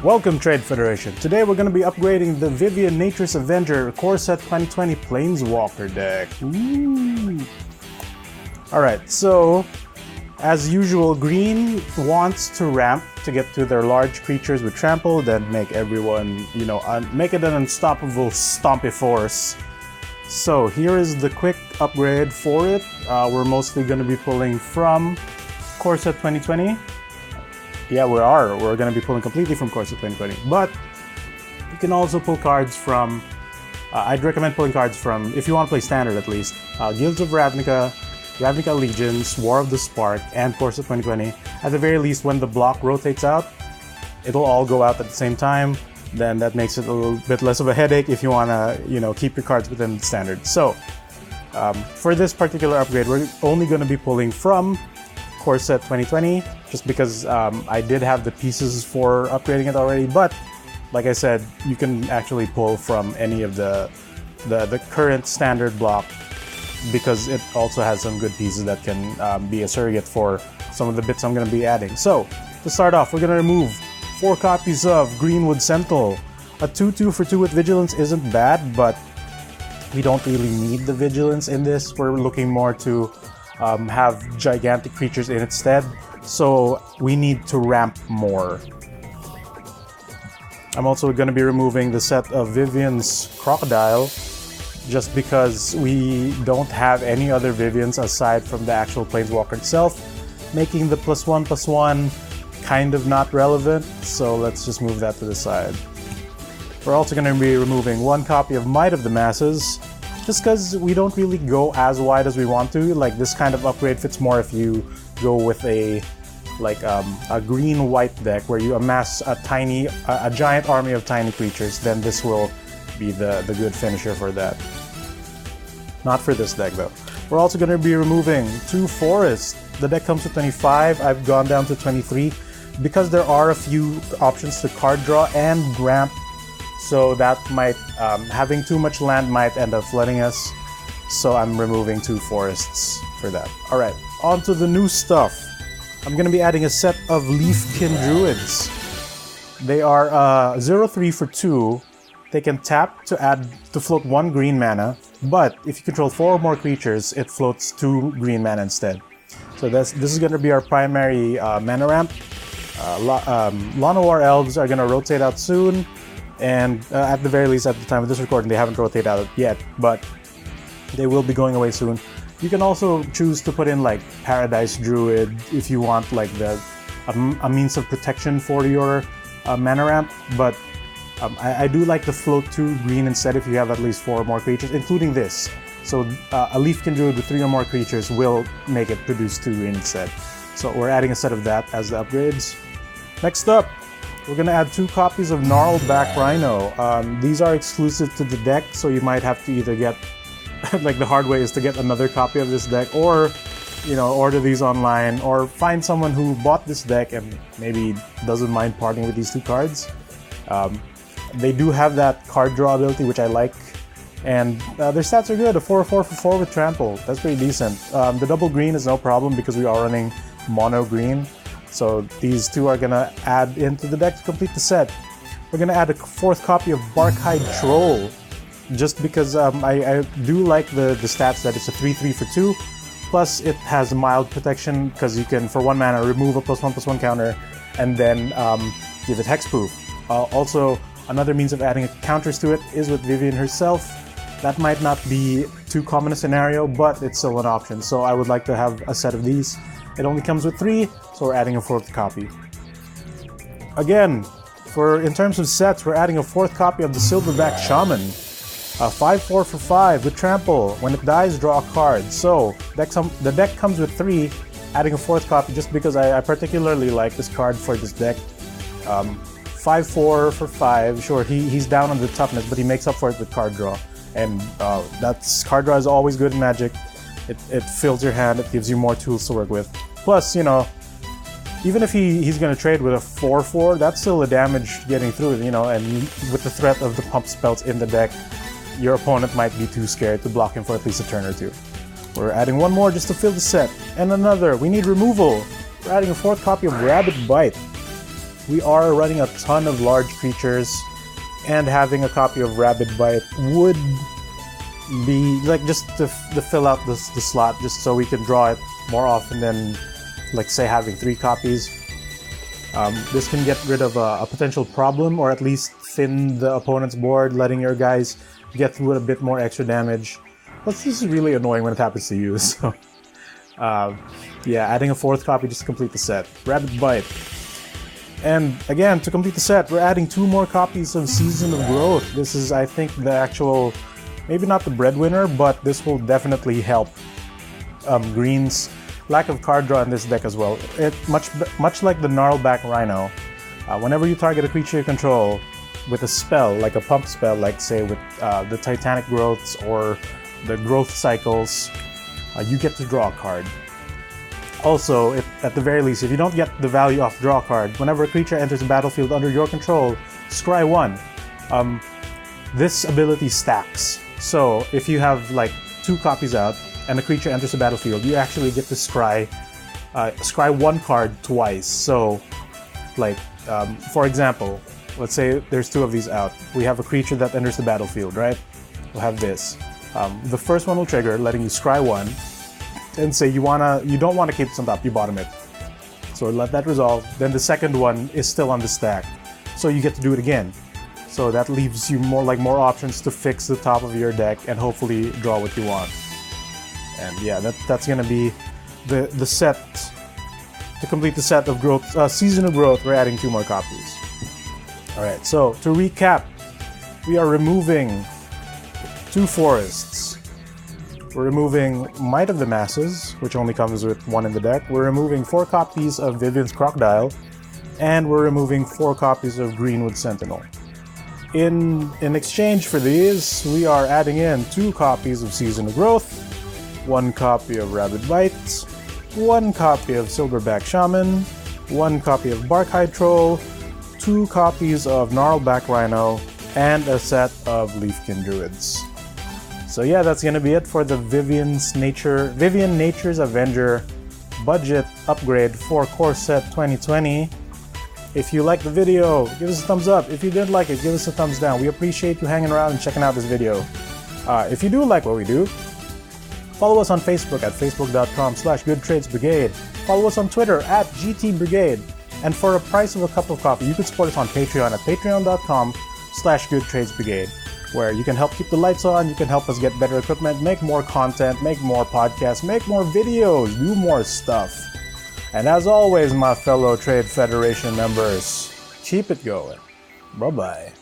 Welcome Trade Federation. Today we're going to be upgrading the Vivien Nature's Avenger Core Set 2020 Planeswalker deck. Alright, so as usual, green wants to ramp to get to their large creatures with trample, then make everyone, make it an unstoppable stompy force. So here is the quick upgrade for it. We're mostly going to be pulling from Core Set 2020. Yeah, we're going to be pulling completely from Core Set 2020, but you can also pull cards from, I'd recommend pulling cards from, if you want to play Standard at least, Guilds of Ravnica, Ravnica Allegiance, War of the Spark, and Core Set 2020. At the very least, when the block rotates out, it'll all go out at the same time. Then that makes it a little bit less of a headache if you want to, keep your cards within Standard. So, for this particular upgrade, we're only going to be pulling from Core Set 2020, just because I did have the pieces for upgrading it already, but like I said, you can actually pull from any of the current Standard block, because it also has some good pieces that can be a surrogate for some of the bits I'm going to be adding. So, to start off, we're going to remove 4 copies of Greenwood Sentinel. A 2/2 for 2 with Vigilance isn't bad, but we don't really need the Vigilance in this. We're looking more to have gigantic creatures in its stead, so we need to ramp more. I'm also going to be removing the set of Vivien's Crocodile, just because we don't have any other Viviens aside from the actual Planeswalker itself, making the +1/+1 kind of not relevant, so let's just move that to the side. We're also going to be removing 1 copy of Might of the Masses, just because we don't really go as wide as we want to. Like, this kind of upgrade fits more if you go with a green-white deck where you amass a giant army of tiny creatures. Then this will be the good finisher for that. Not for this deck though. We're also going to be removing 2 forests. The deck comes with 25. I've gone down to 23 because there are a few options to card draw and ramp. So that might, having too much land might end up flooding us. So I'm removing 2 forests for that. Alright, on to the new stuff. I'm going to be adding a set of Leafkin Druids. They are 0/3 for 2. They can tap to float 1 green mana, but if you control 4 or more creatures, it floats 2 green mana instead. So this is going to be our primary mana ramp. Llanowar Elves are going to rotate out soon. And at the very least, at the time of this recording, they haven't rotated out yet, but they will be going away soon. You can also choose to put in like Paradise Druid if you want like a means of protection for your mana ramp, but I do like to float 2 green instead if you have at least 4 or more creatures, including this. So a Leafkin Druid with 3 or more creatures will make it produce 2 green instead. So we're adding a set of that as the upgrades. Next up, we're going to add 2 copies of gnarled rhino. These are exclusive to the deck, so you might have to either get, like the hard way is to get another copy of this deck, or, order these online, or find someone who bought this deck and maybe doesn't mind parting with these 2 cards. They do have that card draw ability, which I like, and their stats are good. A 4/4 for 4 with trample. That's pretty decent. The double green is no problem because we are running mono green. So these 2 are going to add into the deck to complete the set. We're going to add a 4th copy of Barkhide Troll, just because I do like the stats that it's a 3/3 for 2. Plus it has mild protection because you can, for 1 mana, remove a +1/+1 counter and then give it hexproof. Also, another means of adding counters to it is with Vivien herself. That might not be too common a scenario, but it's still an option. So I would like to have a set of these. It only comes with 3, so we're adding a 4th copy. Again, in terms of sets, we're adding a 4th copy of the Silverback Shaman. 5/4 for 5 with trample. When it dies, draw a card. So the deck comes with 3, adding a 4th copy just because I particularly like this card for this deck. 5/4 for 5. Sure, he's down on the toughness, but he makes up for it with card draw. And card draw is always good in Magic. It fills your hand, it gives you more tools to work with. Plus, even if he's going to trade with a 4/4, that's still a damage getting through, and with the threat of the pump spells in the deck, your opponent might be too scared to block him for at least a turn or 2. We're adding 1 more just to fill the set. And another, we need removal. We're adding a 4th copy of Rabbit Bite. we are running a ton of large creatures, and having a copy of Rabid Bite would be like just to fill out the slot, just so we can draw it more often than, like, say, having 3 copies. This can get rid of a potential problem, or at least thin the opponent's board, letting your guys get through it a bit more extra damage. But this is really annoying when it happens to you, so... yeah, adding a 4th copy just to complete the set. Rabid Bite. And again, to complete the set, we're adding 2 more copies of Season of Growth. This is, I think, the actual... maybe not the breadwinner, but this will definitely help Green's lack of card draw in this deck as well. Much like the gnarled rhino, whenever you target a creature you control with a spell, like a pump spell, like say with the Titanic Growths or the Growth Cycles, you get to draw a card. Also, at the very least, if you don't get the value off draw card, whenever a creature enters the battlefield under your control, scry 1. This ability stacks. So if you have like 2 copies out and a creature enters the battlefield, you actually get to scry 1 card twice. So, like, for example, let's say there's 2 of these out. We have a creature that enters the battlefield, right? We'll have this. The first one will trigger, letting you scry 1, and say you don't want to keep this on top, you bottom it. So let that resolve. Then the second one is still on the stack, so you get to do it again. So that leaves you more options to fix the top of your deck and hopefully draw what you want. And yeah, that's gonna be the set. To complete the set of growth, Season of Growth, we're adding 2 more copies. All right. So to recap, we are removing 2 forests. We're removing Might of the Masses, which only comes with 1 in the deck. We're removing 4 copies of Vivien's Crocodile, and we're removing 4 copies of Greenwood Sentinel. In exchange for these, we are adding in 2 copies of Season of Growth, 1 copy of Rabid Bite, 1 copy of Silverback Shaman, 1 copy of Barkhide Troll, 2 copies of gnarled rhino, and a set of Leafkin Druids. So yeah, that's gonna be it for the Vivien Nature's Avenger budget upgrade for core set 2020. If you liked the video, give us a thumbs up. If you didn't like it, give us a thumbs down. We appreciate you hanging around and checking out this video. If you do like what we do, follow us on Facebook at facebook.com/goodtradesbrigade. Follow us on Twitter at GTBrigade. And for a price of a cup of coffee, you can support us on Patreon at patreon.com/goodtradesbrigade, where you can help keep the lights on, you can help us get better equipment, make more content, make more podcasts, make more videos, do more stuff. And as always, my fellow Trade Federation members, keep it going. Bye-bye.